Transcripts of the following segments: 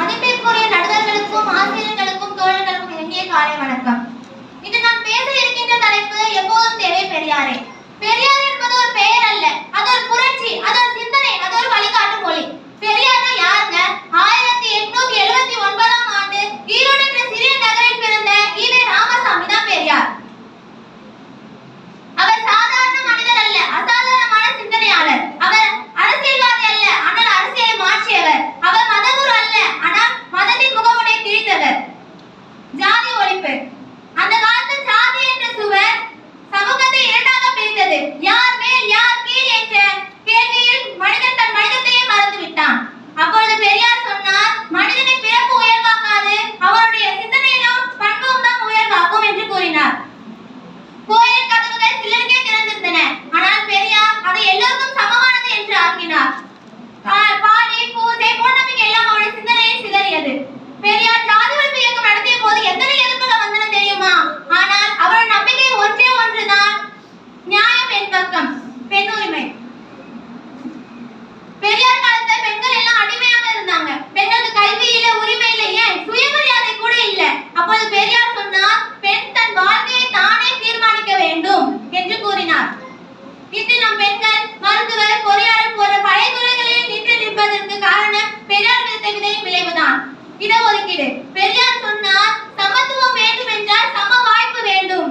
மதிப்பிற்குரிய நடுவர்களுக்கும் ஆசிரியர்களுக்கும் தோழர்களுக்கும் இனிய காலை வணக்கம். இன்று நான் பேச இருக்கின்ற தலைப்பு எப்போதும் தேவை பெரியாரே. பெரியார் என்பது ஒரு பெயர் அல்ல, அது ஒரு புரட்சி, அது ஒரு சிந்தனை, அது ஒரு வழிகாட்டு மொழி. பெரியார்னா யாருங்க? 1879ஆம் ஆண்டு ஈரோடு என்ற சிறிய நகரில் பிறந்த ஈவே ராமசாமி தான் பெரியார். அவர் சாதாரண மனிதர் அல்ல, அசாதாரணமான சிந்தனையாளர். அவர் அரசியல்வாதி அல்ல, ஆனால் அரசியலை மாற்றியவர். அவர் மதகுரு அல்ல, ஆனால் மதத்தின் முகமுனை திரித்தவர். ஜாதி ஒழிப்பு. அந்த காலத்தில் ஜாதி என்ற சுவர் சமூகத்தை இரண்டாக பிரித்தது. யார் மேல் யார் கீழ் என்ற கேள்வியில் மனிதன் தன் மனிதத்தையே மறந்து விட்டான். அப்பொழுது பெரியார் சொன்னார், மனிதனை பிறப்பு உயர்வாக்காது, அவருடைய சிந்தனையிலும் பண்பும் தான் உயர்வாக்கும் என்று கூறினார். கோயில் கதவுகள் சிலருக்கே திறந்திருந்தன, ஆனால் பெரியார் அதை எல்லோருக்கும் சமமானது என்று ஆக்கினார். பாலி பூஜை மூடநம்பிக்கை எல்லாம் அவருடைய சிந்தனையில் சிதறியது. பெரியார் ஜாதி ஒழிப்பு இயக்கம் நடத்திய போது எத்தனை எதிர்ப்புகள் வந்தன தெரியுமா? ஆனால் அவருடைய நம்பிக்கை ஒன்றே ஒன்றுதான், நியாயம் என் பக்கம், பெண் உரிமை. பெரியார் காலத்துல பெண்கள் எல்லாம் அடிமையாக இருந்தாங்க. பெண்களுக்கு கல்வி இல்ல, உரிமை இல்ல, ஏன் சுயமரியாதை கூட இல்ல. அப்போது பெரியார் சொன்னார், பெண் தன் வாழ்க்கையை தானே தீர்மானிக்க வேண்டும் என்று கூறினார். இன்று நம் பெண்கள் மருத்துவர், பொறியாளர் போன்ற பல துறைகளில் நின்று நிற்பதற்கு காரணம் பெரியார் விதைத்த விதையின் விளைவுதான். இடஒதுக்கீடு. பெரியார் சொன்னார், சமத்துவம் வேண்டும் என்றால் சம வாய்ப்பு வேண்டும்.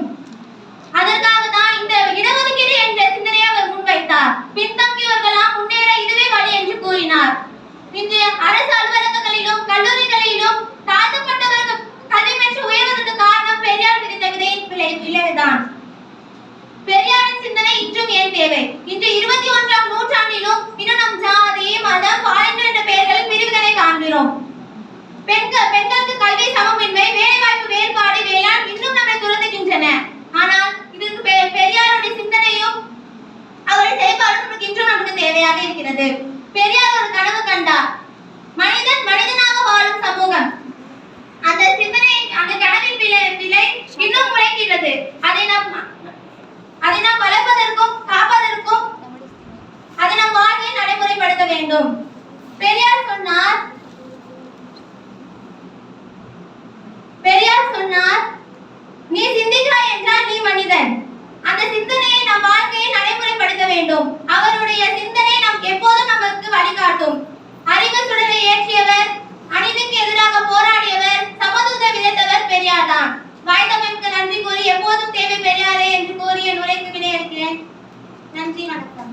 அதற்காக தான் இந்த இடஒதுக்கீடு என்ற சிந்தனையை அவர் முன்வைத்தார். பின்தங்கியவர்களாம் முன்னேற இதுவே வழி என்று கூறினார். இன்று அரசு அலுவலகங்களிலும் கல்லூரிகளிலும் தாழ்த்தப்பட்டவர்கள் கல்வி பெற்று உயர்வதற்கு காரணம் பெரியார் விதைத்த விதையின் விளைவுதான். பெரியாரின் சிந்தனை இன்றும் ஏன் தேவை? இன்று 21ஆம் நூற்றாண்டிலும் இன்னும் நம் ஜாதி, மதம், பாலினம் என்ற பெயர்களில் பிரிவுகளை காண்கிறோம். பெண்களுக்கு கல்வி சமமின்மை, வேலைவாய்ப்பு வேறுபாடு இவையெல்லாம் இன்னும் நம்மை துரத்துகின்றன. ஆனால் இதற்கு பெரியாருடைய சிந்தனையும் அவருடைய செயல்பாடும் இன்றும் நமக்கு தேவையாக இருக்கிறது. பெரியார் ஒரு கனவு கண்டார், மனிதன் மனிதனாக வாழும் சமூகம். அந்த சிந்தனை, அந்த கனவின் விலை இன்னும் முளைக்கிறது. அதை நாம் வளர்ப்பதற்கும் காப்பதற்கும் அதை நம் வாழ்வில் நடைமுறைப்படுத்த வேண்டும். பெரியார் சொன்னார், நீ சிந்திக்கிறாய் என்றால் நீ மனிதன். அந்த சிந்தனையை நம் வாழ்க்கையை நடைமுறைப்படுத்த வேண்டும். அவருடைய சிந்தனை நாம் எப்போதும் நமக்கு வழிகாட்டும். அறிவு சுடரை ஏற்றியவர், அநீதிக்கு எதிராக போராடியவர், சமத்துவத்தை விதைத்தவர் பெரியார் தான். வாய்தமைக்கு நன்றி கூறி எப்போதும் தேவை பெரியாரே என்று கூறிய நுரைக்கு விடையளிக்கிறேன். நன்றி, வணக்கம்.